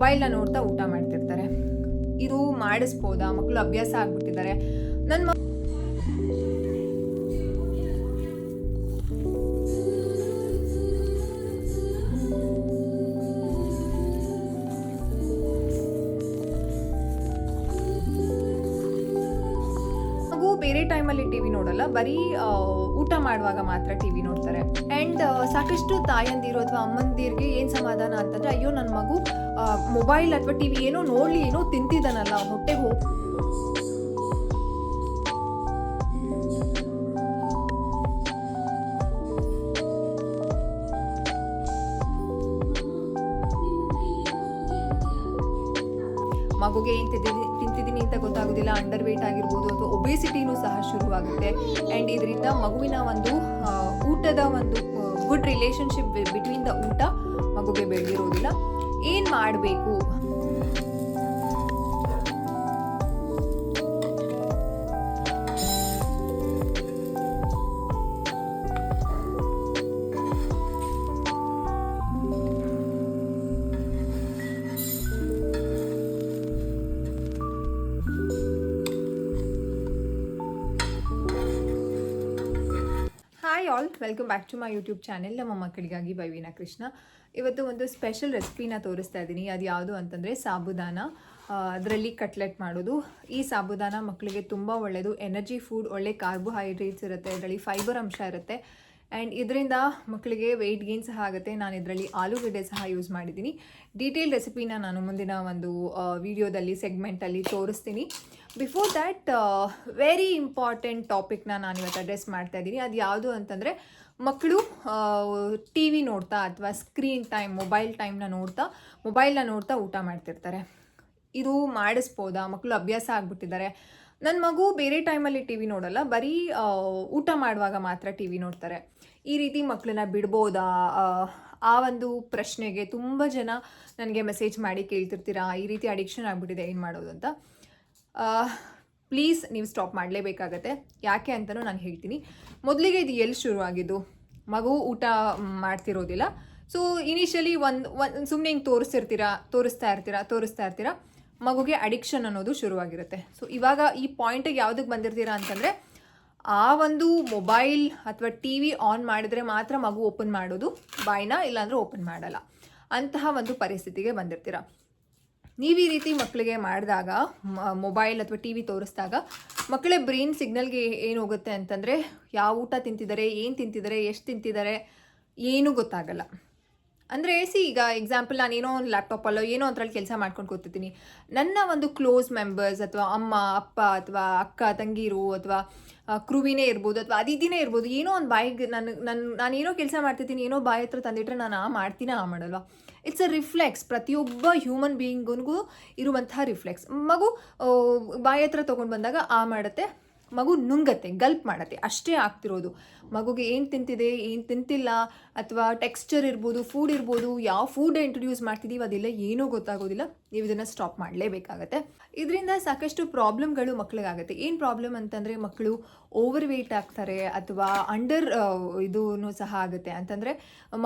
ಮೊಬೈಲ್ನ ನೋಡ್ತಾ ಊಟ ಮಾಡ್ತಿರ್ತಾರೆ. ಇದು ಮಾಡಿಸ್ಬೋದಾ? ಮಕ್ಕಳು ಅಭ್ಯಾಸ ಆಗ್ಬಿಟ್ಟಿದ್ದಾರೆ. ನನ್ನ ಮಗು ಬೇರೆ ಟೈಮಲ್ಲಿ ಟಿ ವಿ ನೋಡಲ್ಲ, ಬರೀ ಊಟ ಮಾಡುವಾಗ ಮಾತ್ರ ಟಿ ವಿ ನೋಡ್ತಾರೆ. ಆ್ಯಂಡ್ ಸಾಕಷ್ಟು ತಾಯಂದಿರು ಅಥವಾ ಅಮ್ಮಂದಿರಿಗೆ ಏನು ಸಮಾಧಾನ ಅಂತಂದರೆ, ಅಯ್ಯೋ ನನ್ನ ಮಗು ಮೊಬೈಲ್ ಅಥವಾ ಟಿ ವಿ ಏನೋ ನೋಡಲಿ, ಏನೋ ತಿಂತಿದ್ದಾನಲ್ಲ, ಹೊಟ್ಟೆಗೆ ಹೋಗಿ ಮಗುಗೆ ಏನು ತಿಂತಿದ್ದೀನಿ ಅಂತ ಗೊತ್ತಾಗೋದಿಲ್ಲ. ಅಂಡರ್ ವೇಟ್ ಆಗಿರ್ಬೋದು ಅಥವಾ ಒಬೇಸಿಟಿನೂ ಸಹ ಶುರುವಾಗುತ್ತೆ. ಆ್ಯಂಡ್ ಇದರಿಂದ ಮಗುವಿನ ಒಂದು ಊಟದ ಒಂದು ಗುಡ್ ರಿಲೇಷನ್ಶಿಪ್ ಬಿಟ್ವೀನ್ ದ ಊಟ ಮಗುಗೆ ಬೆಳೆದಿರೋದಿಲ್ಲ. ಏನು ಮಾಡಬೇಕು? Hi all, welcome back to my YouTube channel ನಮ್ಮ ಮಕ್ಕಳಿಗಾಗಿ ಬೈ ವೀಣಾ ಕೃಷ್ಣ. ಇವತ್ತು ಒಂದು ಸ್ಪೆಷಲ್ ರೆಸಿಪಿನ ತೋರಿಸ್ತಾ ಇದ್ದೀನಿ. ಅದು ಯಾವುದು ಅಂತಂದರೆ ಸಾಬುದಾನ. ಅದರಲ್ಲಿ ಕಟ್ಲೆಟ್ ಮಾಡೋದು. ಈ ಸಾಬುದಾನ ಮಕ್ಕಳಿಗೆ ತುಂಬ ಒಳ್ಳೆಯದು. ಎನರ್ಜಿ ಫುಡ್, ಒಳ್ಳೆ ಕಾರ್ಬೋಹೈಡ್ರೇಟ್ಸ್ ಇರುತ್ತೆ, ಇದರಲ್ಲಿ ಫೈಬರ್ ಅಂಶ ಇರುತ್ತೆ. ಆ್ಯಂಡ್ ಇದರಿಂದ ಮಕ್ಕಳಿಗೆ ವೆಯ್ಟ್ ಗೇನ್ ಸಹ ಆಗುತ್ತೆ. ನಾನು ಇದರಲ್ಲಿ ಆಲೂಗಡ್ಡೆ ಸಹ ಯೂಸ್ ಮಾಡಿದ್ದೀನಿ. ಡೀಟೇಲ್ ರೆಸಿಪಿನ ನಾನು ಮುಂದಿನ ಒಂದು ವಿಡಿಯೋದಲ್ಲಿ ಸೆಗ್ಮೆಂಟಲ್ಲಿ ತೋರಿಸ್ತೀನಿ. ಬಿಫೋರ್ ದ್ಯಾಟ್ ವೆರಿ ಇಂಪಾರ್ಟೆಂಟ್ ಟಾಪಿಕ್ನ ನಾನು ಇವತ್ತು ಅಡ್ರೆಸ್ ಮಾಡ್ತಾ ಇದ್ದೀನಿ. ಅದು ಯಾವುದು ಅಂತಂದರೆ, ಮಕ್ಕಳು ಟಿ ವಿ ನೋಡ್ತಾ ಅಥವಾ ಸ್ಕ್ರೀನ್ ಟೈಮ್, ಮೊಬೈಲ್ನ ನೋಡ್ತಾ ಊಟ ಮಾಡ್ತಿರ್ತಾರೆ. ಇದು ಮಾಡಿಸ್ಬೋದಾ? ಮಕ್ಕಳು ಅಭ್ಯಾಸ ಆಗ್ಬಿಟ್ಟಿದ್ದಾರೆ. ನನ್ನ ಮಗು ಬೇರೆ ಟೈಮಲ್ಲಿ ಟಿ ವಿ ನೋಡಲ್ಲ, ಬರೀ ಊಟ ಮಾಡುವಾಗ ಮಾತ್ರ ಟಿ ವಿ ನೋಡ್ತಾರೆ. ಈ ರೀತಿ ಮಕ್ಕಳನ್ನ ಬಿಡ್ಬೋದಾ? ಆ ಒಂದು ಪ್ರಶ್ನೆಗೆ ತುಂಬ ಜನ ನನಗೆ ಮೆಸೇಜ್ ಮಾಡಿ ಕೇಳ್ತಿರ್ತೀರಾ, ಈ ರೀತಿ ಅಡಿಕ್ಷನ್ ಆಗಿಬಿಟ್ಟಿದೆ, ಏನು ಮಾಡೋದು ಅಂತ. ಪ್ಲೀಸ್ ನೀವು ಸ್ಟಾಪ್ ಮಾಡಲೇಬೇಕಾಗತ್ತೆ. ಯಾಕೆ ಅಂತಲೂ ನಾನು ಹೇಳ್ತೀನಿ. ಮೊದಲಿಗೆ ಇದು ಎಲ್ಲಿ ಶುರುವಾಗಿದ್ದು? ಮಗು ಊಟ ಮಾಡ್ತಿರೋದಿಲ್ಲ. ಸೊ ಇನಿಷಿಯಲಿ ಒಂದು ಸುಮ್ಮನೆ ಹಿಂಗೆ ತೋರಿಸ್ತಾ ಇರ್ತೀರಾ, ಮಗುಗೆ ಅಡಿಕ್ಷನ್ ಅನ್ನೋದು ಶುರುವಾಗಿರುತ್ತೆ. ಸೊ ಇವಾಗ ಈ ಪಾಯಿಂಟಿಗೆ ಯಾವುದಕ್ಕೆ ಬಂದಿರ್ತೀರಾ ಅಂತಂದರೆ, ಆ ಒಂದು ಮೊಬೈಲ್ ಅಥವಾ ಟಿ ವಿ ಆನ್ ಮಾಡಿದ್ರೆ ಮಾತ್ರ ಮಗು ಓಪನ್ ಮಾಡೋದು ಬಾಯ್ನ, ಇಲ್ಲಾಂದರೆ ಓಪನ್ ಮಾಡಲ್ಲ. ಅಂತಹ ಒಂದು ಪರಿಸ್ಥಿತಿಗೆ ಬಂದಿರ್ತೀರ. ನೀವು ಈ ರೀತಿ ಮಕ್ಕಳಿಗೆ ಮಾಡಿದಾಗ, ಮೊಬೈಲ್ ಅಥವಾ ಟಿ ವಿ ತೋರಿಸಿದಾಗ, ಮಕ್ಕಳ ಬ್ರೈನ್ ಸಿಗ್ನಲ್ಗೆ ಏನು ಹೋಗುತ್ತೆ ಅಂತಂದರೆ, ಯಾವ ಊಟ ತಿಂತಿದ್ದಾರೆ, ಏನು ತಿಂತಿದ್ದಾರೆ, ಎಷ್ಟು ತಿಂತಿದ್ದಾರೆ, ಏನೂ ಗೊತ್ತಾಗಲ್ಲ. ಅಂದರೆ ಈಗ ಎಕ್ಸಾಂಪಲ್, ನಾನು ಏನೋ ಒಂದು ಲ್ಯಾಪ್ಟಾಪಲ್ಲೋ ಏನೋ ಅದರಲ್ಲಿ ಕೆಲಸ ಮಾಡ್ಕೊಂಡು ಕೂತಿದ್ದೀನಿ. ನನ್ನ ಒಂದು ಕ್ಲೋಸ್ ಮೆಂಬರ್ಸ್ ಅಥವಾ ಅಮ್ಮ ಅಪ್ಪ ಅಥವಾ ಅಕ್ಕ ತಂಗೀರು ಅಥವಾ ಕ್ರೂವಿನೇ ಇರ್ಬೋದು ಅಥವಾ ಅದಿತಿನೇ ಇರ್ಬೋದು, ಏನೋ ಒಂದು ಬಾಯಿಗೆ ನಾನೇನೋ ಕೆಲಸ ಮಾಡ್ತಿದ್ದೀನಿ, ಏನೋ ಬಾಯಿ ಹತ್ರ ತಂದಿಟ್ರೆ ನಾನು ಆ ಮಾಡಲ್ವಾ? It's a reflex. ಪ್ರತಿಯೊಬ್ಬ ಹ್ಯೂಮನ್ ಬೀಯಿಂಗ್ಗೂ ಇರುವಂತಹ ರಿಫ್ಲೆಕ್ಸ್. ಮಗು ಬಾಯಿ ಹತ್ರ ತೊಗೊಂಡು ಬಂದಾಗ ಮಾಡುತ್ತೆ, ಮಗು ನುಂಗತ್ತೆ, ಗಲ್ಪ್ ಮಾಡುತ್ತೆ, ಅಷ್ಟೇ ಆಗ್ತಿರೋದು. ಮಗುಗೆ ಏನು ತಿಂತಿದೆ, ಏನು ತಿಂತಿಲ್ಲ, ಅಥವಾ ಟೆಕ್ಸ್ಚರ್ ಇರ್ಬೋದು, ಫುಡ್ ಇರ್ಬೋದು, ಯಾವ ಫುಡ್ ಇಂಟ್ರೊಡ್ಯೂಸ್ ಮಾಡ್ತಿದ್ದೀವಿ ಅದೆಲ್ಲ ಏನೂ ಗೊತ್ತಾಗೋದಿಲ್ಲ. ನೀವು ಇದನ್ನು ಸ್ಟಾಪ್ ಮಾಡಲೇಬೇಕಾಗತ್ತೆ. ಇದರಿಂದ ಸಾಕಷ್ಟು ಪ್ರಾಬ್ಲಮ್ಗಳು ಮಕ್ಕಳಿಗಾಗುತ್ತೆ. ಏನು ಪ್ರಾಬ್ಲಮ್ ಅಂತಂದರೆ, ಮಕ್ಕಳು ಓವರ್ ವೆಯ್ಟ್ ಆಗ್ತಾರೆ ಅಥವಾ ಅಂಡರ್ ಇದೂ ಸಹ ಆಗುತ್ತೆ. ಅಂತಂದರೆ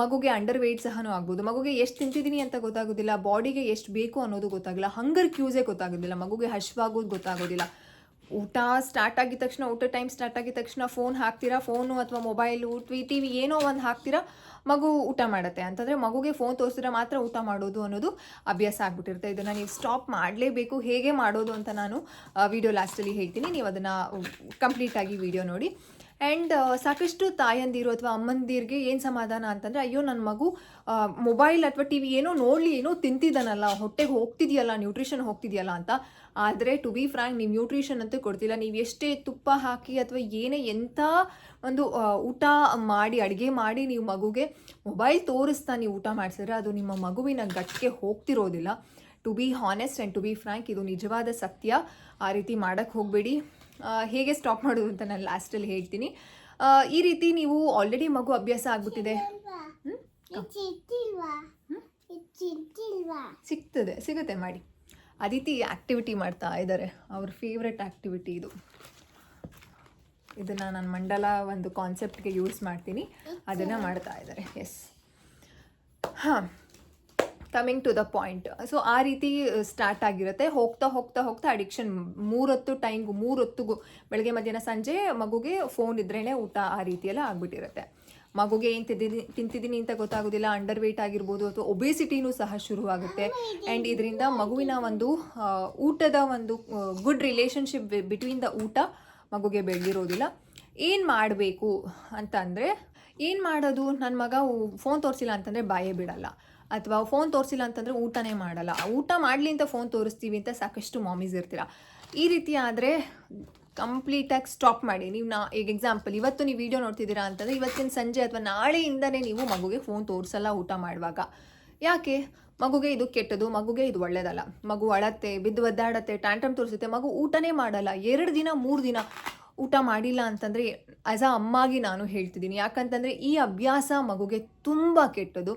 ಮಗುಗೆ ಅಂಡರ್ ವೆಯ್ಟ್ ಸಹನೂ ಆಗ್ಬೋದು. ಮಗುಗೆ ಎಷ್ಟು ತಿಂತಿದ್ದೀನಿ ಅಂತ ಗೊತ್ತಾಗೋದಿಲ್ಲ, ಬಾಡಿಗೆ ಎಷ್ಟು ಬೇಕು ಅನ್ನೋದು ಗೊತ್ತಾಗಲ್ಲ, ಹಂಗರ್ ಕ್ಯೂಸೇ ಗೊತ್ತಾಗೋದಿಲ್ಲ, ಮಗುಗೆ ಹಶ್ವಾಗೋದು ಗೊತ್ತಾಗೋದಿಲ್ಲ. ಊಟ ಸ್ಟಾರ್ಟ್ ಆಗಿದ ತಕ್ಷಣ, ಊಟ ಟೈಮ್ ಸ್ಟಾರ್ಟ್ ಆಗಿದ ತಕ್ಷಣ ಫೋನ್ ಹಾಕ್ತೀರಾ, ಫೋನು ಅಥವಾ ಮೊಬೈಲು ಟಿ ವಿ ಏನೋ ಒಂದು ಹಾಕ್ತೀರಾ, ಮಗು ಊಟ ಮಾಡುತ್ತೆ. ಅಂತಂದರೆ ಮಗುಗೆ ಫೋನ್ ತೋರಿಸಿದ್ರೆ ಮಾತ್ರ ಊಟ ಮಾಡೋದು ಅನ್ನೋದು ಅಭ್ಯಾಸ ಆಗ್ಬಿಟ್ಟಿರುತ್ತೆ. ಇದನ್ನು ನೀವು ಸ್ಟಾಪ್ ಮಾಡಲೇಬೇಕು. ಹೇಗೆ ಮಾಡೋದು ಅಂತ ನಾನು ವಿಡಿಯೋ ಲಾಸ್ಟಲ್ಲಿ ಹೇಳ್ತೀನಿ, ನೀವು ಅದನ್ನು ಕಂಪ್ಲೀಟಾಗಿ ವಿಡಿಯೋ ನೋಡಿ. ಆ್ಯಂಡ್ ಸಾಕಷ್ಟು ತಾಯಂದಿರು ಅಥವಾ ಅಮ್ಮಂದಿರಿಗೆ ಏನು ಸಮಾಧಾನ ಅಂತಂದರೆ, ಅಯ್ಯೋ ನನ್ನ ಮಗು ಮೊಬೈಲ್ ಅಥವಾ ಟಿ ವಿ ಏನೋ ನೋಡಲಿ, ಏನೋ ತಿಂತಿದ್ದಾನಲ್ಲ, ಹೊಟ್ಟೆಗೆ ಹೋಗ್ತಿದೆಯಲ್ಲ, ನ್ಯೂಟ್ರಿಷನ್ ಹೋಗ್ತಿದೆಯಲ್ಲ ಅಂತ. ಆದರೆ ಟು ಬಿ ಫ್ರ್ಯಾಂಕ್, ನೀವು ನ್ಯೂಟ್ರಿಷನ್ ಅಂತೂ ಕೊಡ್ತಿಲ್ಲ. ನೀವು ಎಷ್ಟೇ ತುಪ್ಪ ಹಾಕಿ ಅಥವಾ ಎಂಥ ಒಂದು ಊಟ ಮಾಡಿ, ಅಡುಗೆ ಮಾಡಿ ನೀವು ಮಗುಗೆ ಮೊಬೈಲ್ ತೋರಿಸ್ತಾ ನೀವು ಊಟ ಮಾಡಿಸಿದ್ರೆ, ಅದು ನಿಮ್ಮ ಮಗುವಿನ ಗಟ್ಟಿಗೆ ಹೋಗ್ತಿರೋದಿಲ್ಲ. To be honest and to be frank, ಇದು ನಿಜವಾದ ಸತ್ಯ. ಆ ರೀತಿ ಮಾಡೋಕ್ಕೆ ಹೋಗಬೇಡಿ. ಹೇಗೆ ಸ್ಟಾಪ್ ಮಾಡೋದು ಅಂತ ನಾನು ಲಾಸ್ಟಲ್ಲಿ ಹೇಳ್ತೀನಿ. ಈ ರೀತಿ ನೀವು ಆಲ್ರೆಡಿ ಮಗು ಅಭ್ಯಾಸ ಆಗ್ಬಿಟ್ಟಿದೆ. ಸಿಗುತ್ತೆ ಮಾಡಿ. ಅದಿತಿ ಆ್ಯಕ್ಟಿವಿಟಿ ಮಾಡ್ತಾ ಇದ್ದಾರೆ, ಅವ್ರ ಫೇವ್ರೆಟ್ ಆ್ಯಕ್ಟಿವಿಟಿ ಇದು. ಇದನ್ನು ನಾನು ಮಂಡಲ ಒಂದು ಕಾನ್ಸೆಪ್ಟ್ಗೆ ಯೂಸ್ ಮಾಡ್ತೀನಿ, ಅದನ್ನು ಮಾಡ್ತಾ ಇದ್ದಾರೆ. ಎಸ್, ಹಾಂ, coming to the point. So ಆ ರೀತಿ ಸ್ಟಾರ್ಟ್ ಆಗಿರುತ್ತೆ. ಹೋಗ್ತಾ ಹೋಗ್ತಾ ಹೋಗ್ತಾ ಅಡಿಕ್ಷನ್ 3 ಹೊತ್ತು ಟೈಮ್ಗೂ 3 ಹೊತ್ತಿಗೂ ಬೆಳಗ್ಗೆ ಮಧ್ಯಾಹ್ನ ಸಂಜೆ ಮಗುಗೆ ಫೋನ್ ಇದ್ರೇ ಊಟ ಆ ರೀತಿಯೆಲ್ಲ ಆಗಿಬಿಟ್ಟಿರುತ್ತೆ. ಮಗುಗೆ ಏನು ತಿಂತಿದ್ದೀನಿ ಅಂತ ಗೊತ್ತಾಗೋದಿಲ್ಲ. ಅಂಡರ್ ವೇಟ್ ಆಗಿರ್ಬೋದು ಅಥವಾ ಒಬೇಸಿಟಿನೂ ಸಹ ಶುರುವಾಗುತ್ತೆ. ಆ್ಯಂಡ್ ಇದರಿಂದ ಮಗುವಿನ ಒಂದು ಊಟದ ಒಂದು ಗುಡ್ ರಿಲೇಷನ್ಶಿಪ್ ಬಿಟ್ವೀನ್ ದ ಊಟ ಮಗುಗೆ ಬೆಳೆದಿರೋದಿಲ್ಲ. ಏನು ಮಾಡಬೇಕು ಅಂತಂದರೆ, ಏನು ಮಾಡೋದು? ನನ್ನ ಮಗ ಫೋನ್ ತೋರಿಸಿಲ್ಲ ಅಂತಂದರೆ ಬಾಯೇ ಬಿಡಲ್ಲ, ಅಥವಾ ಫೋನ್ ತೋರಿಸಿಲ್ಲ ಅಂತಂದರೆ ಊಟನೇ ಮಾಡಲ್ಲ. ಊಟ ಮಾಡಲಿ ಅಂತ ಫೋನ್ ತೋರಿಸ್ತೀವಿ ಅಂತ ಸಾಕಷ್ಟು ಮಾಮೀಸ್ ಇರ್ತೀರ. ಈ ರೀತಿ ಆದರೆ ಕಂಪ್ಲೀಟಾಗಿ ಸ್ಟಾಪ್ ಮಾಡಿ. ನೀವು ಈಗ ಎಕ್ಸಾಂಪಲ್, ಇವತ್ತು ನೀವು ವೀಡಿಯೋ ನೋಡ್ತಿದ್ದೀರಾ ಅಂತಂದರೆ ಇವತ್ತಿನ ಸಂಜೆ ಅಥವಾ ನಾಳೆಯಿಂದನೇ ನೀವು ಮಗುಗೆ ಫೋನ್ ತೋರಿಸಲ್ಲ ಊಟ ಮಾಡುವಾಗ. ಯಾಕೆ? ಮಗುಗೆ ಇದು ಕೆಟ್ಟದು, ಮಗುಗೆ ಇದು ಒಳ್ಳೆಯದಲ್ಲ. ಮಗು ಅಳತ್ತೆ, ಬಿದ್ದು ಒದ್ದಾಡತ್ತೆ, ಟ್ಯಾಂಟ್ರಮ್ ತೋರಿಸುತ್ತೆ, ಮಗು ಊಟನೇ ಮಾಡಲ್ಲ. 2 ದಿನ 3 ದಿನ ಊಟ ಮಾಡಿಲ್ಲ ಅಂತಂದರೆ ಆ್ಯಸ್ ಅ ಅಮ್ಮಾಗಿ ನಾನು ಹೇಳ್ತಿದ್ದೀನಿ. ಯಾಕಂತಂದರೆ ಈ ಅಭ್ಯಾಸ ಮಗುಗೆ ತುಂಬ ಕೆಟ್ಟದು.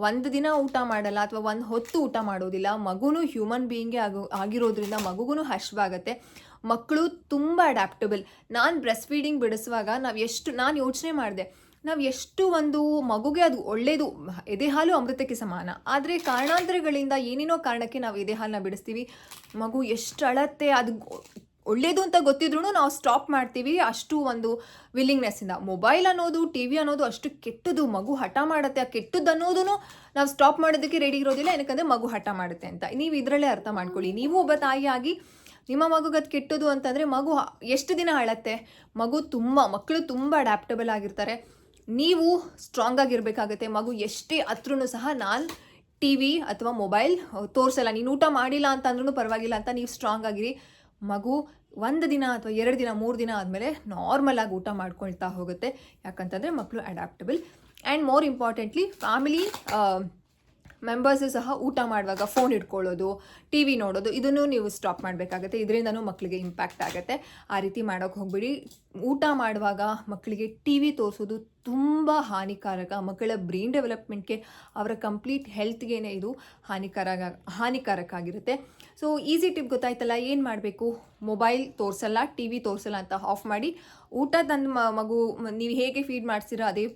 1 ದಿನ ಊಟ ಮಾಡಲ್ಲ ಅಥವಾ 1 ಹೊತ್ತು ಊಟ ಮಾಡೋದಿಲ್ಲ. ಮಗುನೂ ಹ್ಯೂಮನ್ ಬೀಯಿಂಗೇ ಆಗಿರೋದ್ರಿಂದ ಮಗುಗೂ ಹಶ್ವಾಗತ್ತೆ. ಮಕ್ಕಳು ತುಂಬ ಅಡ್ಯಾಪ್ಟಬಲ್. ನಾನು ಬ್ರೆಸ್ಟ್ ಫೀಡಿಂಗ್ ಬಿಡಿಸುವಾಗ ನಾನು ಯೋಚನೆ ಮಾಡಿದೆ, ನಾವು ಎಷ್ಟು ಒಂದು ಮಗುಗೆ ಅದು ಒಳ್ಳೆಯದು, ಎದೆ ಹಾಲು ಅಮೃತಕ್ಕೆ ಸಮಾನ. ಆದರೆ ಕಾರಣಾಂತರಗಳಿಂದ ಏನೇನೋ ಕಾರಣಕ್ಕೆ ನಾವು ಎದೆ ಹಾಲನ್ನ ಬಿಡಿಸ್ತೀವಿ. ಮಗು ಎಷ್ಟು ಅಳತ್ತೆ, ಅದು ಒಳ್ಳೆಯದು ಅಂತ ಗೊತ್ತಿದ್ರೂ ನಾವು ಸ್ಟಾಪ್ ಮಾಡ್ತೀವಿ. ಅಷ್ಟು ಒಂದು ವಿಲ್ಲಿಂಗ್ನೆಸ್ಸಿಂದ. ಮೊಬೈಲ್ ಅನ್ನೋದು, ಟಿ ವಿ ಅನ್ನೋದು ಅಷ್ಟು ಕೆಟ್ಟದು. ಮಗು ಹಠ ಮಾಡುತ್ತೆ. ಆ ಕೆಟ್ಟದ್ದು ಅನ್ನೋದೂ ನಾವು ಸ್ಟಾಪ್ ಮಾಡೋದಕ್ಕೆ ರೆಡಿ ಇರೋದಿಲ್ಲ. ಏನಕ್ಕಂದರೆ ಮಗು ಹಠ ಮಾಡುತ್ತೆ ಅಂತ. ನೀವು ಇದರಲ್ಲೇ ಅರ್ಥ ಮಾಡ್ಕೊಳ್ಳಿ. ನೀವು ಒಬ್ಬ ತಾಯಿಯಾಗಿ ನಿಮ್ಮ ಮಗುಗೆ ಅದು ಕೆಟ್ಟದು ಅಂತಂದರೆ ಮಗು ಎಷ್ಟು ದಿನ ಅಳತ್ತೆ? ಮಕ್ಕಳು ತುಂಬ ಅಡ್ಯಾಪ್ಟಬಲ್ ಆಗಿರ್ತಾರೆ. ನೀವು ಸ್ಟ್ರಾಂಗ್ ಆಗಿರಬೇಕಾಗತ್ತೆ. ಮಗು ಎಷ್ಟೇ ಹತ್ರೂ ಸಹ ನಾನು ಟಿ ವಿ ಅಥವಾ ಮೊಬೈಲ್ ತೋರಿಸಲ್ಲ, ನೀನು ಊಟ ಮಾಡಿಲ್ಲ ಅಂತ ಅಂದ್ರೂ ಪರವಾಗಿಲ್ಲ ಅಂತ ನೀವು ಸ್ಟ್ರಾಂಗ್ ಆಗಿರಿ. ಮಗು 1 ದಿನ ಅಥವಾ 2 ದಿನ 3 ದಿನ ಆದಮೇಲೆ ನಾರ್ಮಲ್ ಆಗಿ ಊಟ ಮಾಡ್ಕೊಳ್ತಾ ಹೋಗುತ್ತೆ. ಯಾಕಂತಂದರೆ ಮಕ್ಕಳು adaptable. And more importantly family members ಸಹ ಊಟ ಮಾಡುವಾಗ ಫೋನ್ ಇಟ್ಕೊಳ್ಳೋದು, ಟಿ ವಿ ನೋಡೋದು, ಇದನ್ನು ನೀವು ಸ್ಟಾಪ್ ಮಾಡಬೇಕಾಗತ್ತೆ. ಇದರಿಂದನೂ ಮಕ್ಕಳಿಗೆ ಇಂಪ್ಯಾಕ್ಟ್ ಆಗುತ್ತೆ. ಆ ರೀತಿ ಮಾಡೋಕ್ಕೆ ಹೋಗ್ಬಿಡಿ. ಊಟ ಮಾಡುವಾಗ ಮಕ್ಕಳಿಗೆ ಟಿ ವಿ ತೋರಿಸೋದು ತುಂಬ ಹಾನಿಕಾರಕ. ಮಕ್ಕಳ ಬ್ರೈನ್ ಡೆವಲಪ್ಮೆಂಟ್ಗೆ, ಅವರ ಕಂಪ್ಲೀಟ್ ಹೆಲ್ತ್ಗೆ ಇದು ಹಾನಿಕಾರಕ ಆಗಿರುತ್ತೆ. ಸೊ ಈಸಿ ಟಿಪ್ ಗೊತ್ತಾಯ್ತಲ್ಲ. ಏನು ಮಾಡಬೇಕು? ಮೊಬೈಲ್ ತೋರಿಸಲ್ಲ, ಟಿ ವಿ ತೋರಿಸಲ್ಲ ಅಂತ ಆಫ್ ಮಾಡಿ, ಊಟ ತನ್ನ ಮಗು ನೀವು ಹೇಗೆ ಫೀಡ್ ಮಾಡಿಸಿರೋ ಅದೇ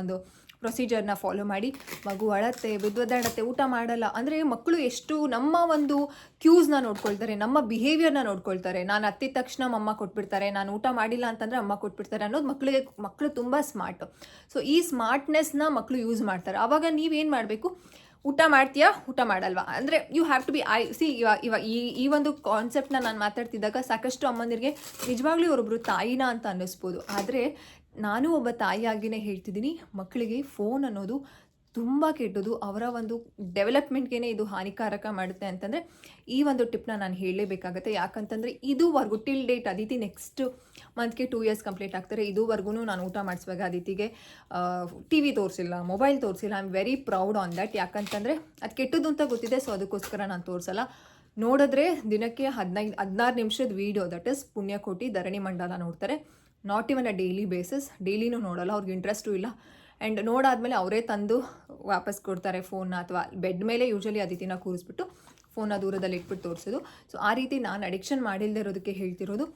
ಒಂದು ಪ್ರೊಸೀಜರ್ನ ಫಾಲೋ ಮಾಡಿ. ಮಗು ಅಳತ್ತೆ, ಬಿದ್ದೊದ್ದಾಡತ್ತೆ, ಊಟ ಮಾಡಲ್ಲ ಅಂದರೆ ಮಕ್ಕಳು ಎಷ್ಟು ನಮ್ಮ ಒಂದು ಕ್ಯೂಸ್ನ ನೋಡ್ಕೊಳ್ತಾರೆ, ನಮ್ಮ ಬಿಹೇವಿಯರ್ನ ನೋಡ್ಕೊಳ್ತಾರೆ. ನಾನು ಹತ್ತಿದ ತಕ್ಷಣ ಅಮ್ಮ ಕೊಟ್ಬಿಡ್ತಾರೆ, ನಾನು ಊಟ ಮಾಡಿಲ್ಲ ಅಂತಂದರೆ ಅಮ್ಮ ಕೊಟ್ಬಿಡ್ತಾರೆ ಅನ್ನೋದು ಮಕ್ಕಳು ತುಂಬ ಸ್ಮಾರ್ಟ್. ಸೊ ಈ ಸ್ಮಾರ್ಟ್ನೆಸ್ನ ಮಕ್ಕಳು ಯೂಸ್ ಮಾಡ್ತಾರೆ. ಆವಾಗ ನೀವೇನು ಮಾಡಬೇಕು? ಊಟ ಮಾಡ್ತೀಯಾ, ಊಟ ಮಾಡಲ್ವಾ ಅಂದರೆ ಯು ಹ್ಯಾವ್ ಟು ಬಿ ಈ ಒಂದು ಕಾನ್ಸೆಪ್ಟನ್ನ ನಾನು ಮಾತಾಡ್ತಿದ್ದಾಗ ಸಾಕಷ್ಟು ಅಮ್ಮಂದಿರಿಗೆ ನಿಜವಾಗ್ಲೂ ಇವರೊಬ್ಬರು ತಾಯಿನ ಅಂತ ಅನ್ನಿಸ್ಬೋದು. ಆದರೆ ನಾನು ಒಬ್ಬ ತಾಯಿಯಾಗಿಯೇ ಹೇಳ್ತಿದ್ದೀನಿ, ಮಕ್ಕಳಿಗೆ ಫೋನ್ ಅನ್ನೋದು ತುಂಬ ಕೆಟ್ಟದು. ಅವರ ಒಂದು ಡೆವಲಪ್ಮೆಂಟ್ಗೆ ಇದು ಹಾನಿಕಾರಕ ಮಾಡುತ್ತೆ ಅಂತಂದರೆ ಈ ಒಂದು ಟಿಪ್ನ ನಾನು ಹೇಳಲೇಬೇಕಾಗತ್ತೆ. ಯಾಕಂತಂದರೆ ಇದುವರೆಗೂ ಟಿಲ್ ಡೇಟ್ ಅದಿತಿ ನೆಕ್ಸ್ಟ್ ಮಂತ್ಗೆ 2 years ಕಂಪ್ಲೀಟ್ ಆಗ್ತಾರೆ. ಇದುವರೆಗೂ ನಾನು ಊಟ ಮಾಡಿಸುವಾಗ ಅದಿತಿಗೆ ಟಿ ವಿ ತೋರಿಸಿಲ್ಲ, ಮೊಬೈಲ್ ತೋರಿಸಿಲ್ಲ. I am very proud on that. ಯಾಕಂತಂದರೆ ಅದು ಕೆಟ್ಟದ್ದು ಅಂತ ಗೊತ್ತಿದೆ. ಸೊ ಅದಕ್ಕೋಸ್ಕರ ನಾನು ತೋರಿಸಲ್ಲ. ನೋಡಿದ್ರೆ ದಿನಕ್ಕೆ 16 ನಿಮಿಷದ ವೀಡಿಯೋ, ದಟ್ ಇಸ್ ಪುಣ್ಯಕೋಟಿ ಧರಣಿ ಮಂಡಲ ನೋಡ್ತಾರೆ. Not even a daily basis. ಡೈಲಿನೂ ನೋಡೋಲ್ಲ, ಅವ್ರಿಗೆ ಇಂಟ್ರೆಸ್ಟು ಇಲ್ಲ. ಆ್ಯಂಡ್ ನೋಡಾದ್ಮೇಲೆ ಅವರೇ ತಂದು ವಾಪಸ್ ಕೊಡ್ತಾರೆ ಫೋನ್ನ, ಅಥವಾ ಬೆಡ್ ಮೇಲೆ ಯೂಶಲಿ ಅದಿತಿನ ಕೂರಿಸ್ಬಿಟ್ಟು ಫೋನ್ನ ದೂರದಲ್ಲಿ ಇಟ್ಬಿಟ್ಟು ತೋರಿಸೋದು. ಸೊ ಆ ರೀತಿ ನಾನು ಅಡಿಕ್ಷನ್ ಮಾಡಿಲ್ಲದೆ ಇರೋದಕ್ಕೆ ಹೇಳ್ತಿರೋದು.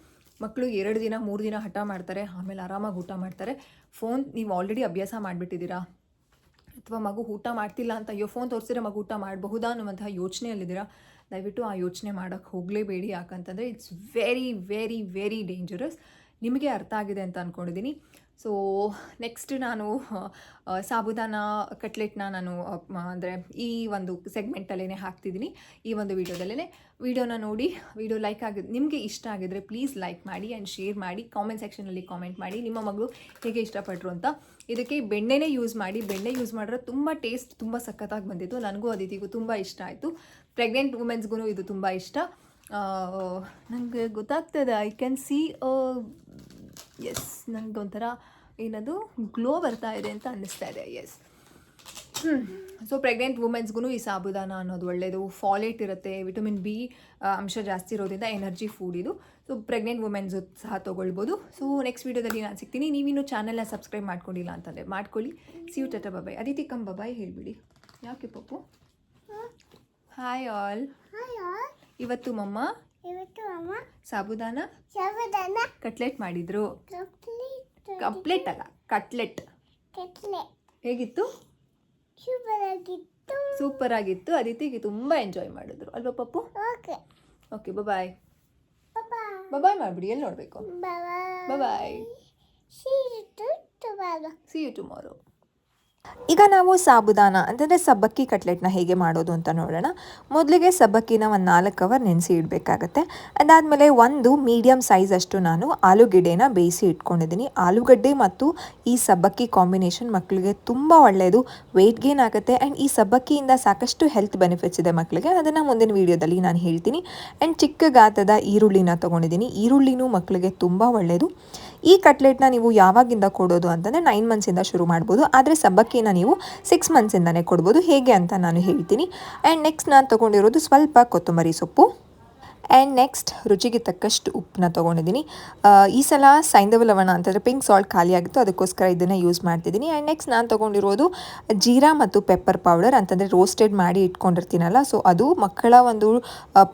ಮಕ್ಕಳು 2 ದಿನ 3 ದಿನ ಹಠ ಮಾಡ್ತಾರೆ, ಆಮೇಲೆ ಆರಾಮಾಗಿ ಊಟ ಮಾಡ್ತಾರೆ. ಫೋನ್ ನೀವು ಆಲ್ರೆಡಿ ಅಭ್ಯಾಸ ಮಾಡಿಬಿಟ್ಟಿದ್ದೀರಾ, ಅಥವಾ ಮಗು ಊಟ ಮಾಡ್ತಿಲ್ಲ ಅಂತ ಅಯ್ಯೋ ಫೋನ್ ತೋರಿಸಿದ್ರೆ ಮಗು ಊಟ ಮಾಡಬಹುದಾ ಅನ್ನುವಂತಹ ಯೋಚನೆಯಲ್ಲಿದ್ದೀರಾ. ದಯವಿಟ್ಟು ಆ ಯೋಚನೆ ಮಾಡೋಕ್ಕೆ ಹೋಗಲೇಬೇಡಿ. ಯಾಕಂತಂದರೆ it's very very very dangerous. ನಿಮಗೆ ಅರ್ಥ ಆಗಿದೆ ಅಂತ ಅಂದ್ಕೊಂಡಿದ್ದೀನಿ. ಸೊ ನೆಕ್ಸ್ಟ್ ನಾನು ಸಾಬುದಾನ ಕಟ್ಲೆಟ್ನ ನಾನು ಅಂದರೆ ಈ ಒಂದು ಸೆಗ್ಮೆಂಟಲ್ಲೇ ಹಾಕ್ತಿದ್ದೀನಿ, ಈ ಒಂದು ವಿಡಿಯೋನ ನೋಡಿ. ವಿಡಿಯೋ ನಿಮಗೆ ಇಷ್ಟ ಆಗಿದ್ರೆ ಪ್ಲೀಸ್ ಲೈಕ್ ಮಾಡಿ ಆ್ಯಂಡ್ ಶೇರ್ ಮಾಡಿ. ಕಾಮೆಂಟ್ ಸೆಕ್ಷನಲ್ಲಿ ಕಾಮೆಂಟ್ ಮಾಡಿ ನಿಮ್ಮ ಮಗಳು ಹೇಗೆ ಇಷ್ಟಪಟ್ಟರು ಅಂತ. ಇದಕ್ಕೆ ಬೆಣ್ಣೆನೇ ಯೂಸ್ ಮಾಡಿ. ಬೆಣ್ಣೆ ಯೂಸ್ ಮಾಡಿದ್ರೆ ತುಂಬ ಟೇಸ್ಟ್ ತುಂಬ ಸಖತ್ತಾಗಿ ಬಂದಿತ್ತು. ನನಗೂ ಅದಿತಿಗೂ ತುಂಬ ಇಷ್ಟ ಆಯಿತು. ಪ್ರೆಗ್ನೆಂಟ್ ವುಮೆನ್ಸ್ಗೂ ಇದು ತುಂಬ ಇಷ್ಟ. ನನಗೆ ಗೊತ್ತಾಗ್ತದೆ, ಐ ಕ್ಯಾನ್ ಸಿ ಎಸ್, ನನಗೆ ಒಂಥರ ಏನದು ಗ್ಲೋ ಬರ್ತಾ ಇದೆ ಅಂತ ಅನ್ನಿಸ್ತಾ ಇದೆ. ಎಸ್. ಸೊ ಪ್ರೆಗ್ನೆಂಟ್ ವುಮೆನ್ಸ್ಗೂ ಈ ಸಾಬುದಾನ ಅನ್ನೋದು ಒಳ್ಳೆಯದು. ಫಾಲೇಟ್ ಇರುತ್ತೆ, ವಿಟಮಿನ್ ಬಿ ಅಂಶ ಜಾಸ್ತಿ ಇರೋದ್ರಿಂದ ಎನರ್ಜಿ ಫುಡ್ ಇದು. ಸೊ ಪ್ರೆಗ್ನೆಂಟ್ ವುಮೆನ್ಸು ಸಹ ತೊಗೊಳ್ಬೋದು. ಸೊ ನೆಕ್ಸ್ಟ್ ವೀಡಿಯೋದಲ್ಲಿ ನಾನು ಸಿಗ್ತೀನಿ. ನೀವಿನ್ನೂ ಚಾನಲ್ನ ಸಬ್ಸ್ಕ್ರೈಬ್ ಮಾಡ್ಕೊಂಡಿಲ್ಲ ಅಂತಂದರೆ ಮಾಡ್ಕೊಳ್ಳಿ. See you, Tata, bye. Aditi come bye ಹೇಳಿಬಿಡಿ. ಯಾಕೆ ಪಪ್ಪು? Hi all. ಇವತ್ತು ಮಮ್ಮ ಸಾಬುದಾನ ಕಟ್ಲೆಟ್ ಮಾಡಿದ್ರು. ಕಟ್ಲೆಟ್ ಅಲ್ಲ, ಕಟ್ಲೆಟ್. ಹೇಗಿತ್ತು? ಸೂಪರ್ ಆಗಿತ್ತು. ಅದಿತಿಗೆ ತುಂಬ ಎಂಜಾಯ್ ಮಾಡಿದ್ರು ಅಲ್ವಾ ಪಪ್ಪು? ಓಕೆ ಬಾಯ್ ಬಾಯ್ ಮಾಡಿಬಿಡಿ. ಎಲ್ಲಿ ನೋಡಬೇಕು? ಬಾಯ್. See you tomorrow. ಈಗ ನಾವು ಸಾಬುದಾನ ಅಂತಂದರೆ ಸಬ್ಬಕ್ಕಿ ಕಟ್ಲೆಟ್ನ ಹೇಗೆ ಮಾಡೋದು ಅಂತ ನೋಡೋಣ. ಮೊದಲಿಗೆ ಸಬ್ಬಕ್ಕಿನ ಒಂದು 4 ಅವರ್ ನೆನೆಸಿ ಇಡಬೇಕಾಗತ್ತೆ. ಅದಾದಮೇಲೆ ಒಂದು ಮೀಡಿಯಮ್ ಸೈಜ್ ಅಷ್ಟು ನಾನು ಆಲೂಗೆಡ್ಡೆನ ಬೇಯಿಸಿ ಇಟ್ಕೊಂಡಿದ್ದೀನಿ. ಆಲೂಗಡ್ಡೆ ಮತ್ತು ಈ ಸಬ್ಬಕ್ಕಿ ಕಾಂಬಿನೇಷನ್ ಮಕ್ಕಳಿಗೆ ತುಂಬ ಒಳ್ಳೆಯದು, ವೆಯ್ಟ್ ಗೇನ್ ಆಗುತ್ತೆ. ಆ್ಯಂಡ್ ಈ ಸಬ್ಬಕ್ಕಿಯಿಂದ ಸಾಕಷ್ಟು ಹೆಲ್ತ್ ಬೆನಿಫಿಟ್ಸ್ ಇದೆ ಮಕ್ಕಳಿಗೆ, ಅದನ್ನು ಮುಂದಿನ ವೀಡಿಯೋದಲ್ಲಿ ನಾನು ಹೇಳ್ತೀನಿ. ಆ್ಯಂಡ್ ಚಿಕ್ಕ ಗಾತ್ರದ ಈರುಳ್ಳಿನ ತೊಗೊಂಡಿದ್ದೀನಿ. ಈರುಳ್ಳಿನೂ ಮಕ್ಕಳಿಗೆ ತುಂಬ ಒಳ್ಳೆಯದು. ಈ ಕಟ್ಲೆಟ್ನ ನೀವು ಯಾವಾಗಿಂದ ಕೊಡೋದು ಅಂತಂದರೆ 9 ಮಂತ್ಸಿಂದ ಶುರು ಮಾಡ್ಬೋದು, ಆದರೆ ಸಬ್ಬಕ್ಕಿನ ನೀವು 6 ಮಂತ್ಸಿಂದನೇ ಕೊಡ್ಬೋದು. ಹೇಗೆ ಅಂತ ನಾನು ಹೇಳ್ತೀನಿ. ಆ್ಯಂಡ್ ನೆಕ್ಸ್ಟ್ ನಾನು ತೊಗೊಂಡಿರೋದು ಸ್ವಲ್ಪ ಕೊತ್ತಂಬರಿ ಸೊಪ್ಪು. ಆ್ಯಂಡ್ ನೆಕ್ಸ್ಟ್ ರುಚಿಗೆ ತಕ್ಕಷ್ಟು ಉಪ್ಪನ್ನ ತೊಗೊಂಡಿದ್ದೀನಿ. ಈ ಸಲ ಸೈಂಧವ ಲವಣ ಅಂತಂದರೆ ಪಿಂಕ್ ಸಾಲ್ಟ್ ಖಾಲಿ ಆಗಿತ್ತು, ಅದಕ್ಕೋಸ್ಕರ ಇದನ್ನು ಯೂಸ್ ಮಾಡ್ತಿದ್ದೀನಿ. ಆ್ಯಂಡ್ ನೆಕ್ಸ್ಟ್ ನಾನು ತೊಗೊಂಡಿರೋದು ಜೀರಾ ಮತ್ತು ಪೆಪ್ಪರ್ ಪೌಡರ್ ಅಂತಂದರೆ ರೋಸ್ಟೆಡ್ ಮಾಡಿ ಇಟ್ಕೊಂಡಿರ್ತೀನಲ್ಲ, ಸೊ ಅದು ಮಕ್ಕಳ ಒಂದು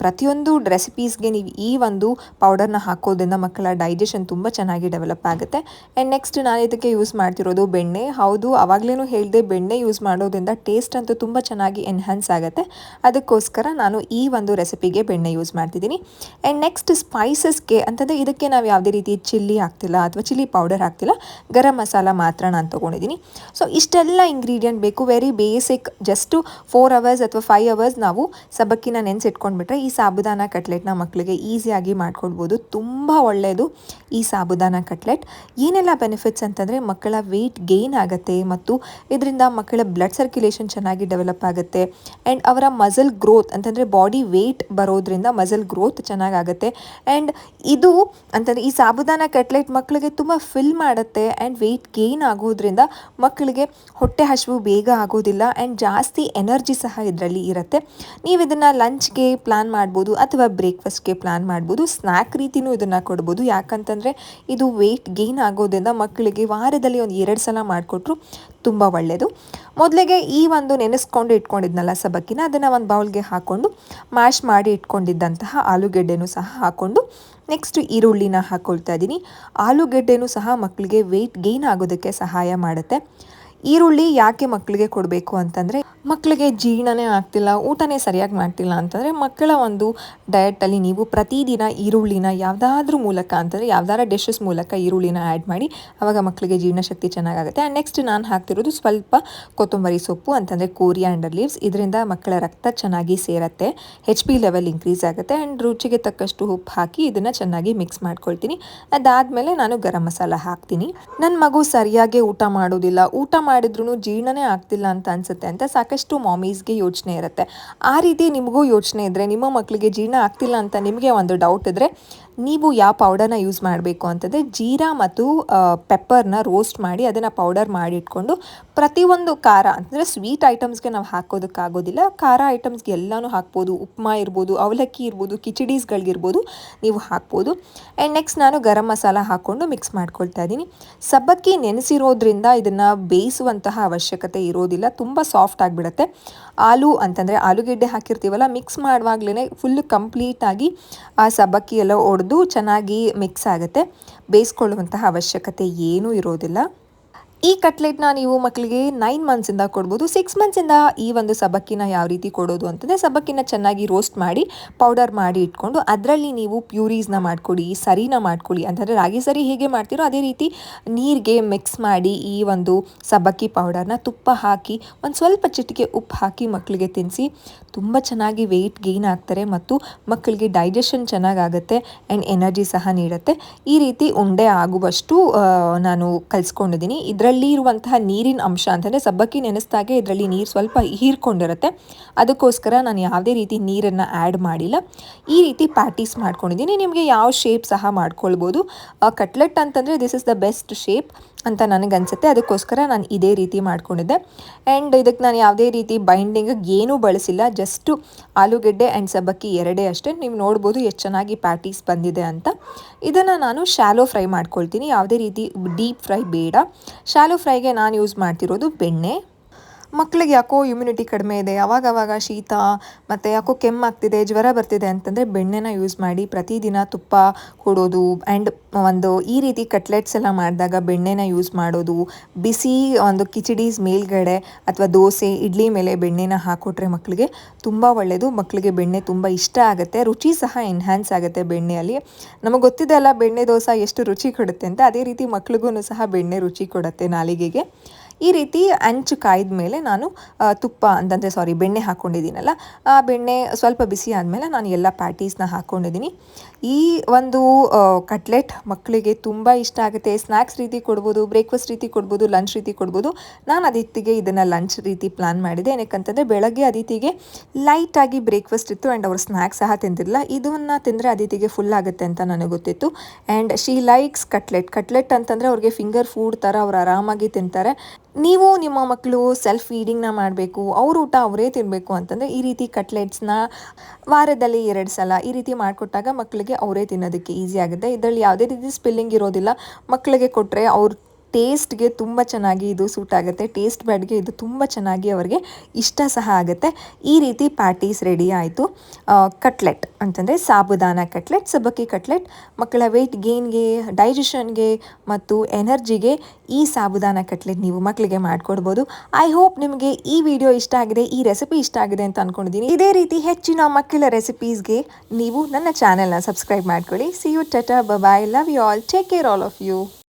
ಪ್ರತಿಯೊಂದು ರೆಸಿಪೀಸ್ಗೆ ನೀವು ಈ ಒಂದು ಪೌಡರ್ನ ಹಾಕೋದ್ರಿಂದ ಮಕ್ಕಳ ಡೈಜೆಷನ್ ತುಂಬ ಚೆನ್ನಾಗಿ ಡೆವಲಪ್ ಆಗುತ್ತೆ. ಆ್ಯಂಡ್ ನೆಕ್ಸ್ಟ್ ನಾನು ಇದಕ್ಕೆ ಯೂಸ್ ಮಾಡ್ತಿರೋದು ಬೆಣ್ಣೆ. ಹೌದು, ಆವಾಗಲೇ ಹೇಳಿದೆ, ಬೆಣ್ಣೆ ಯೂಸ್ ಮಾಡೋದ್ರಿಂದ ಟೇಸ್ಟ್ ಅಂತೂ ತುಂಬ ಚೆನ್ನಾಗಿ ಎನ್ಹಾನ್ಸ್ ಆಗುತ್ತೆ. ಅದಕ್ಕೋಸ್ಕರ ನಾನು ಈ ಒಂದು ರೆಸಿಪಿಗೆ ಬೆಣ್ಣೆ ಯೂಸ್ ಮಾಡ್ತಿದ್ದೀನಿ. ಆ್ಯಂಡ್ ನೆಕ್ಸ್ಟ್ ಸ್ಪೈಸಸ್ಗೆ ಅಂತಂದರೆ ಇದಕ್ಕೆ ನಾವು ಯಾವುದೇ ರೀತಿ ಚಿಲ್ಲಿ ಹಾಕ್ತಿಲ್ಲ ಅಥವಾ ಚಿಲ್ಲಿ ಪೌಡರ್ ಹಾಕ್ತಿಲ್ಲ, ಗರಂ ಮಸಾಲ ಮಾತ್ರ ನಾನು ತೊಗೊಂಡಿದ್ದೀನಿ. ಸೊ ಇಷ್ಟೆಲ್ಲ ಇಂಗ್ರೀಡಿಯೆಂಟ್ ಬೇಕು, ವೆರಿ ಬೇಸಿಕ್. ಜಸ್ಟು 4 ಅವರ್ಸ್ ಅಥವಾ 5 ಅವರ್ಸ್ ನಾವು ಸಬ್ಬಕ್ಕಿನ ನೆನೆಸಿಟ್ಕೊಂಡ್ಬಿಟ್ರೆ ಈ ಸಾಬುದಾನ ಕಟ್ಲೆಟ್ನ ಮಕ್ಕಳಿಗೆ ಈಸಿಯಾಗಿ ಮಾಡ್ಕೊಡ್ಬೋದು. ತುಂಬ ಒಳ್ಳೆಯದು ಈ ಸಾಬುದಾನ ಕಟ್ಲೆಟ್. ಏನೆಲ್ಲ ಬೆನಿಫಿಟ್ಸ್ ಅಂತಂದರೆ ಮಕ್ಕಳ ವೆಯ್ಟ್ ಗೇನ್ ಆಗುತ್ತೆ ಮತ್ತು ಇದರಿಂದ ಮಕ್ಕಳ ಬ್ಲಡ್ ಸರ್ಕ್ಯುಲೇಷನ್ ಚೆನ್ನಾಗಿ ಡೆವಲಪ್ ಆಗುತ್ತೆ. ಆ್ಯಂಡ್ ಅವರ ಮಸಲ್ ಗ್ರೋತ್ ಅಂತಂದರೆ ಬಾಡಿ ವೆಯ್ಟ್ ಬರೋದ್ರಿಂದ ಮಸಲ್ ಗ್ರೋತ್ ಚೆನ್ನಾಗಾಗುತ್ತೆ. ಆ್ಯಂಡ್ ಇದು ಅಂತಂದರೆ ಈ ಸಾಬುದಾನ ಕಟ್ಲೆಟ್ ಮಕ್ಕಳಿಗೆ ತುಂಬ ಫಿಲ್ ಮಾಡುತ್ತೆ. ಆ್ಯಂಡ್ ವೆಯ್ಟ್ ಗೇನ್ ಆಗೋದ್ರಿಂದ ಮಕ್ಕಳಿಗೆ ಹೊಟ್ಟೆ ಹಸಿವು ಬೇಗ ಆಗೋದಿಲ್ಲ. ಆ್ಯಂಡ್ ಜಾಸ್ತಿ ಎನರ್ಜಿ ಸಹ ಇದರಲ್ಲಿ ಇರುತ್ತೆ. ನೀವು ಇದನ್ನು ಲಂಚ್ಗೆ ಪ್ಲ್ಯಾನ್ ಮಾಡ್ಬೋದು ಅಥವಾ ಬ್ರೇಕ್ಫಾಸ್ಟ್ಗೆ ಪ್ಲ್ಯಾನ್ ಮಾಡ್ಬೋದು. ಸ್ನ್ಯಾಕ್ ರೀತಿಯೂ ಇದನ್ನು ಕೊಡ್ಬೋದು. ಯಾಕಂತಂದರೆ ಇದು ವೆಯ್ಟ್ ಗೇನ್ ಆಗೋದ್ರಿಂದ ಮಕ್ಕಳಿಗೆ ವಾರದಲ್ಲಿ ಒಂದು 2 ಸಲ ಮಾಡಿಕೊಟ್ರು ತುಂಬ ಒಳ್ಳೆಯದು. ಮೊದಲಿಗೆ ಈ ಒಂದು ನೆನೆಸ್ಕೊಂಡು ಇಟ್ಕೊಂಡಿದ್ನಲ್ಲ ಸಬ್ಬಕ್ಕಿನ, ಅದನ್ನು ಒಂದು ಬೌಲ್ಗೆ ಹಾಕ್ಕೊಂಡು ಮ್ಯಾಶ್ ಮಾಡಿ ಇಟ್ಕೊಂಡಿದ್ದಂತಹ ಆಲೂಗೆಡ್ಡೆನೂ ಸಹ ಹಾಕ್ಕೊಂಡು ನೆಕ್ಸ್ಟ್ ಈರುಳ್ಳಿನ ಹಾಕ್ಕೊಳ್ತಾ ಇದ್ದೀನಿ. ಆಲೂಗೆಡ್ಡೆನೂ ಸಹ ಮಕ್ಕಳಿಗೆ ವೆಯ್ಟ್ ಗೇನ್ ಆಗೋದಕ್ಕೆ ಸಹಾಯ ಮಾಡುತ್ತೆ. ಈರುಳ್ಳಿ ಯಾಕೆ ಮಕ್ಕಳಿಗೆ ಕೊಡಬೇಕು ಅಂತಂದರೆ, ಮಕ್ಕಳಿಗೆ ಜೀರ್ಣನೇ ಆಗ್ತಿಲ್ಲ, ಊಟನೇ ಸರಿಯಾಗಿ ಮಾಡ್ತಿಲ್ಲ ಅಂತಂದರೆ ಮಕ್ಕಳ ಒಂದು ಡಯಟಲ್ಲಿ ನೀವು ಪ್ರತಿದಿನ ಈರುಳ್ಳಿನ ಯಾವುದಾದ್ರೂ ಮೂಲಕ ಅಂತಂದರೆ ಯಾವ್ದಾರ ಡಿಶಸ್ ಮೂಲಕ ಈರುಳ್ಳಿನ ಆ್ಯಡ್ ಮಾಡಿ, ಆವಾಗ ಮಕ್ಕಳಿಗೆ ಜೀರ್ಣಶಕ್ತಿ ಚೆನ್ನಾಗಾಗುತ್ತೆ. ಆ್ಯಂಡ್ ನೆಕ್ಸ್ಟ್ ನಾನು ಹಾಕ್ತಿರೋದು ಸ್ವಲ್ಪ ಕೊತ್ತಂಬರಿ ಸೊಪ್ಪು ಅಂತಂದರೆ ಕೋರಿಯಾಂಡರ್ ಲೀವ್ಸ್. ಇದರಿಂದ ಮಕ್ಕಳ ರಕ್ತ ಚೆನ್ನಾಗಿ ಸೇರುತ್ತೆ, HP ಲೆವೆಲ್ ಇನ್ಕ್ರೀಸ್ ಆಗುತ್ತೆ. ಆ್ಯಂಡ್ ರುಚಿಗೆ ತಕ್ಕಷ್ಟು ಉಪ್ಪು ಹಾಕಿ ಇದನ್ನು ಚೆನ್ನಾಗಿ ಮಿಕ್ಸ್ ಮಾಡ್ಕೊಳ್ತೀನಿ. ಅದಾದಮೇಲೆ ನಾನು ಗರಂ ಮಸಾಲ ಹಾಕ್ತೀನಿ. ನನ್ನ ಮಗು ಸರಿಯಾಗಿ ಊಟ ಮಾಡೋದಿಲ್ಲ, ಊಟ ಮಾಡಿದ್ರೂ ಜೀರ್ಣನೇ ಆಗ್ತಿಲ್ಲ ಅಂತ ಅನಿಸುತ್ತೆ ಅಂತ ಸಾಕಷ್ಟು ಮಾಮೀಸ್ಗೆ ಯೋಚನೆ ಇರುತ್ತೆ. ಆ ರೀತಿ ನಿಮಗೂ ಯೋಚನೆ ಇದ್ದರೆ, ನಿಮ್ಮ ಮಕ್ಕಳಿಗೆ ಜೀರ್ಣ ಆಗ್ತಿಲ್ಲ ಅಂತ ನಿಮಗೆ ಒಂದು ಡೌಟ್ ಇದ್ದರೆ, ನೀವು ಯಾವ ಪೌಡರ್ನ ಯೂಸ್ ಮಾಡಬೇಕು ಅಂತಂದರೆ ಜೀರಾ ಮತ್ತು ಪೆಪ್ಪರ್ನ ರೋಸ್ಟ್ ಮಾಡಿ ಅದನ್ನು ಪೌಡರ್ ಮಾಡಿ ಇಟ್ಕೊಂಡು ಪ್ರತಿಯೊಂದು ಖಾರ ಅಂತಂದರೆ ಸ್ವೀಟ್ ಐಟಮ್ಸ್ಗೆ ನಾವು ಹಾಕೋದಕ್ಕಾಗೋದಿಲ್ಲ, ಖಾರ ಐಟಮ್ಸ್ಗೆ ಎಲ್ಲನೂ ಹಾಕ್ಬೋದು. ಉಪ್ಮಾ ಇರ್ಬೋದು, ಅವಲಕ್ಕಿ ಇರ್ಬೋದು, ಕಿಚಡೀಸ್ಗಳಿಗಿರ್ಬೋದು, ನೀವು ಹಾಕ್ಬೋದು. ಆ್ಯಂಡ್ ನೆಕ್ಸ್ಟ್ ನಾನು ಗರಂ ಮಸಾಲ ಹಾಕ್ಕೊಂಡು ಮಿಕ್ಸ್ ಮಾಡ್ಕೊಳ್ತಾ ಇದ್ದೀನಿ. ಸಬ್ಬಕ್ಕಿ ನೆನೆಸಿರೋದ್ರಿಂದ ಇದನ್ನು ಬೇಯಿಸುವಂತಹ ಅವಶ್ಯಕತೆ ಇರೋದಿಲ್ಲ, ತುಂಬ ಸಾಫ್ಟ್ ಆಗಿಬಿಡುತ್ತೆ. ಅಂತಂದರೆ ಆಲೂಗೆಡ್ಡೆ ಹಾಕಿರ್ತೀವಲ್ಲ, ಮಿಕ್ಸ್ ಮಾಡುವಾಗಲೇ ಫುಲ್ ಕಂಪ್ಲೀಟಾಗಿ ಆ ಸಬ್ಬಕ್ಕಿ ಎಲ್ಲ ಒಡೆದು ಚೆನ್ನಾಗಿ ಮಿಕ್ಸ್ ಆಗುತ್ತೆ. ಬೇಯಿಸ್ಕೊಳ್ಳುವಂತಹ ಅವಶ್ಯಕತೆ ಏನೂ ಇರೋದಿಲ್ಲ. ಈ ಕಟ್ಲೆಟ್ನ ನೀವು ಮಕ್ಕಳಿಗೆ 9 ಮಂತ್ಸಿಂದ ಕೊಡ್ಬೋದು. 6 ಮಂತ್ಸಿಂದ ಈ ಒಂದು ಸಬ್ಬಕ್ಕಿನ ಯಾವ ರೀತಿ ಕೊಡೋದು ಅಂತಂದರೆ, ಸಬ್ಬಕ್ಕಿನ ಚೆನ್ನಾಗಿ ರೋಸ್ಟ್ ಮಾಡಿ ಪೌಡರ್ ಮಾಡಿ ಇಟ್ಕೊಂಡು ಅದರಲ್ಲಿ ನೀವು ಪ್ಯೂರೀಸ್ನ ಮಾಡ್ಕೊಡಿ, ಸರಿನ ಮಾಡ್ಕೊಳ್ಳಿ. ಅಂತಂದರೆ ರಾಗಿ ಸರಿ ಹೇಗೆ ಮಾಡ್ತೀರೋ ಅದೇ ರೀತಿ ನೀರಿಗೆ ಮಿಕ್ಸ್ ಮಾಡಿ ಈ ಒಂದು ಸಬ್ಬಕ್ಕಿ ಪೌಡರ್ನ ತುಪ್ಪ ಹಾಕಿ ಒಂದು ಸ್ವಲ್ಪ ಚಿಟಿಕೆ ಉಪ್ಪು ಹಾಕಿ ಮಕ್ಕಳಿಗೆ ತಿನ್ನಿಸಿ. ತುಂಬ ಚೆನ್ನಾಗಿ ವೆಯ್ಟ್ ಗೇನ್ ಆಗ್ತಾರೆ ಮತ್ತು ಮಕ್ಕಳಿಗೆ ಡೈಜೆಷನ್ ಚೆನ್ನಾಗಾಗುತ್ತೆ ಆ್ಯಂಡ್ ಎನರ್ಜಿ ಸಹ ನೀಡುತ್ತೆ. ಈ ರೀತಿ ಉಂಡೆ ಆಗುವಷ್ಟು ನಾನು ಕಲಿಸ್ಕೊಂಡಿದ್ದೀನಿ. ಇದರಲ್ಲಿ ಇರುವಂತಹ ನೀರಿನ ಅಂಶ ಅಂತಂದರೆ ಸಬ್ಬಕ್ಕಿ ನೆನೆಸಿದಾಗೆ ಇದರಲ್ಲಿ ನೀರು ಸ್ವಲ್ಪ ಹೀರ್ಕೊಂಡಿರುತ್ತೆ, ಅದಕ್ಕೋಸ್ಕರ ನಾನು ಯಾವುದೇ ರೀತಿ ನೀರನ್ನು ಆ್ಯಡ್ ಮಾಡಿಲ್ಲ. ಈ ರೀತಿ ಪ್ಯಾಟೀಸ್ ಮಾಡ್ಕೊಂಡಿದ್ದೀನಿ. ನಿಮಗೆ ಯಾವ ಶೇಪ್ ಸಹ ಮಾಡ್ಕೊಳ್ಬೋದು. ಕಟ್ಲೆಟ್ ಅಂತಂದರೆ this is the best shape ಅಂತ ನನಗನ್ಸುತ್ತೆ, ಅದಕ್ಕೋಸ್ಕರ ನಾನು ಇದೇ ರೀತಿ ಮಾಡ್ಕೊಂಡಿದ್ದೆ. ಆ್ಯಂಡ್ ಇದಕ್ಕೆ ನಾನು ಯಾವುದೇ ರೀತಿ ಬೈಂಡಿಂಗ್ ಏನೂ ಬಳಸಿಲ್ಲ, ಜಸ್ಟು ಆಲೂಗೆಡ್ಡೆ ಆ್ಯಂಡ್ ಸಬ್ಬಕ್ಕಿ ಎರಡೇ ಅಷ್ಟೇ. ನೀವು ನೋಡ್ಬೋದು ಎಷ್ಟು ಚೆನ್ನಾಗಿ ಪ್ಯಾಟೀಸ್ ಬಂದಿದೆ ಅಂತ. ಇದನ್ನು ನಾನು ಶಾಲೋ ಫ್ರೈ ಮಾಡ್ಕೊಳ್ತೀನಿ, ಯಾವುದೇ ರೀತಿ ಡೀಪ್ ಫ್ರೈ ಬೇಡ. ಶಾಲೋ ಫ್ರೈಗೆ ನಾನು ಯೂಸ್ ಮಾಡ್ತಿರೋದು ಬೆಣ್ಣೆ. ಮಕ್ಕಳಿಗೆ ಯಾಕೋ ಇಮ್ಯುನಿಟಿ ಕಡಿಮೆ ಇದೆ, ಅವಾಗವಾಗ ಶೀತ ಮತ್ತು ಯಾಕೋ ಕೆಮ್ಮಾಗ್ತಿದೆ, ಜ್ವರ ಬರ್ತಿದೆ ಅಂತಂದರೆ ಬೆಣ್ಣೆನ ಯೂಸ್ ಮಾಡಿ ಪ್ರತಿದಿನ ತುಪ್ಪ ಕೊಡೋದು. ಆ್ಯಂಡ್ ಈ ರೀತಿ ಕಟ್ಲೆಟ್ಸ್ ಎಲ್ಲ ಮಾಡಿದಾಗ ಬೆಣ್ಣೆನ ಯೂಸ್ ಮಾಡೋದು, ಬಿಸಿ ಒಂದು ಕಿಚಡೀಸ್ ಮೇಲ್ಗಡೆ ಅಥವಾ ದೋಸೆ ಇಡ್ಲಿ ಮೇಲೆ ಬೆಣ್ಣೆನ ಹಾಕ್ಕೊಟ್ರೆ ಮಕ್ಕಳಿಗೆ ತುಂಬ ಒಳ್ಳೆಯದು. ಮಕ್ಕಳಿಗೆ ಬೆಣ್ಣೆ ತುಂಬ ಇಷ್ಟ ಆಗುತ್ತೆ, ರುಚಿ ಸಹ ಎನ್ಹ್ಯಾನ್ಸ್ ಆಗುತ್ತೆ ಬೆಣ್ಣೆಯಲ್ಲಿ. ನಮಗೆ ಗೊತ್ತಿದೆ ಅಲ್ಲ ಬೆಣ್ಣೆ ದೋಸೆ ಎಷ್ಟು ರುಚಿ ಕೊಡುತ್ತೆ ಅಂತ, ಅದೇ ರೀತಿ ಮಕ್ಳಿಗೂ ಸಹ ಬೆಣ್ಣೆ ರುಚಿ ಕೊಡುತ್ತೆ ನಾಲಿಗೆಗೆ. ಈ ರೀತಿ ಅಂಚು ಕಾಯ್ದ ಮೇಲೆ ನಾನು ತುಪ್ಪ ಬೆಣ್ಣೆ ಹಾಕ್ಕೊಂಡಿದ್ದೀನಲ್ಲ, ಆ ಬೆಣ್ಣೆ ಸ್ವಲ್ಪ ಬಿಸಿ ಆದಮೇಲೆ ನಾನು ಎಲ್ಲ ಪ್ಯಾಟೀಸ್ನ ಹಾಕ್ಕೊಂಡಿದ್ದೀನಿ. ಈ ಒಂದು ಕಟ್ಲೆಟ್ ಮಕ್ಕಳಿಗೆ ತುಂಬ ಇಷ್ಟ ಆಗುತ್ತೆ. ಸ್ನ್ಯಾಕ್ಸ್ ರೀತಿ ಕೊಡ್ಬೋದು, ಬ್ರೇಕ್ಫಾಸ್ಟ್ ರೀತಿ ಕೊಡ್ಬೋದು, ಲಂಚ್ ರೀತಿ ಕೊಡ್ಬೋದು. ನಾನು ಅದಿತಿಗೆ ಇದನ್ನು ಲಂಚ್ ರೀತಿ ಪ್ಲ್ಯಾನ್ ಮಾಡಿದೆ. ಏನಕ್ಕಂತಂದರೆ ಬೆಳಗ್ಗೆ ಅದಿತಿಗೆ ಲೈಟಾಗಿ ಬ್ರೇಕ್ಫಾಸ್ಟ್ ಇತ್ತು ಆ್ಯಂಡ್ ಅವ್ರು ಸ್ನ್ಯಾಕ್ಸ್ ಸಹ ತಿಂದಿರಲಿಲ್ಲ. ಇದನ್ನು ತಿಂದರೆ ಅದಿತಿಗೆ ಫುಲ್ ಆಗುತ್ತೆ ಅಂತ ನನಗೆ ಗೊತ್ತಿತ್ತು. ಆ್ಯಂಡ್ ಶಿ ಲೈಕ್ಸ್ ಕಟ್ಲೆಟ್ ಅಂತಂದರೆ ಅವ್ರಿಗೆ ಫಿಂಗರ್ ಫುಡ್ ಥರ ಅವ್ರು ಆರಾಮಾಗಿ ತಿಂತಾರೆ. ನೀವು ನಿಮ್ಮ ಮಕ್ಕಳು ಸೆಲ್ಫ್ ಫೀಡಿಂಗ್ನ ಮಾಡಬೇಕು, ಅವ್ರ ಊಟ ಅವರೇ ತಿನ್ನಬೇಕು ಅಂತಂದರೆ ಈ ರೀತಿ ಕಟ್ಲೆಟ್ಸ್ನ ವಾರದಲ್ಲಿ 2 ಸಲ ಈ ರೀತಿ ಮಾಡಿಕೊಟ್ಟಾಗ ಮಕ್ಕಳಿಗೆ ಅವರೇ ತಿನ್ನೋದಕ್ಕೆ ಈಸಿ ಆಗುತ್ತೆ. ಇದರಲ್ಲಿ ಯಾವುದೇ ರೀತಿ ಸ್ಪಿಲ್ಲಿಂಗ್ ಇರೋದಿಲ್ಲ. ಮಕ್ಕಳಿಗೆ ಕೊಟ್ಟರೆ ಅವ್ರ ಟೇಸ್ಟ್ಗೆ ತುಂಬ ಚೆನ್ನಾಗಿ ಇದು ಸೂಟ್ ಆಗುತ್ತೆ. ಟೇಸ್ಟ್ ಬಡ್ಗೆ ಇದು ತುಂಬ ಚೆನ್ನಾಗಿ ಅವರಿಗೆ ಇಷ್ಟ ಸಹ ಆಗುತ್ತೆ. ಈ ರೀತಿ ಪ್ಯಾಟೀಸ್ ರೆಡಿ ಆಯಿತು. ಕಟ್ಲೆಟ್ ಅಂತಂದರೆ ಸಾಬುದಾನ ಕಟ್ಲೆಟ್, ಸಬ್ಬಕ್ಕಿ ಕಟ್ಲೆಟ್ ಮಕ್ಕಳ ವೆಯ್ಟ್ ಗೇನ್ಗೆ, ಡೈಜೆಷನ್ಗೆ ಮತ್ತು ಎನರ್ಜಿಗೆ ಈ ಸಾಬುದಾನ ಕಟ್ಲೆಟ್ ನೀವು ಮಕ್ಕಳಿಗೆ ಮಾಡಿಕೊಡ್ಬೋದು. ಐ ಹೋಪ್ ನಿಮಗೆ ಈ ವಿಡಿಯೋ ಇಷ್ಟ ಆಗಿದೆ, ಈ ರೆಸಿಪಿ ಇಷ್ಟ ಆಗಿದೆ ಅಂತ ಅಂದ್ಕೊಂಡಿದ್ದೀನಿ. ಇದೇ ರೀತಿ ಹೆಚ್ಚಿನ ಮಕ್ಕಳ ರೆಸಿಪೀಸ್ಗೆ ನೀವು ನನ್ನ ಚಾನೆಲ್ನ ಸಬ್ಸ್ಕ್ರೈಬ್ ಮಾಡ್ಕೊಳ್ಳಿ. See you, Tata, bye, love you all, take care all of you.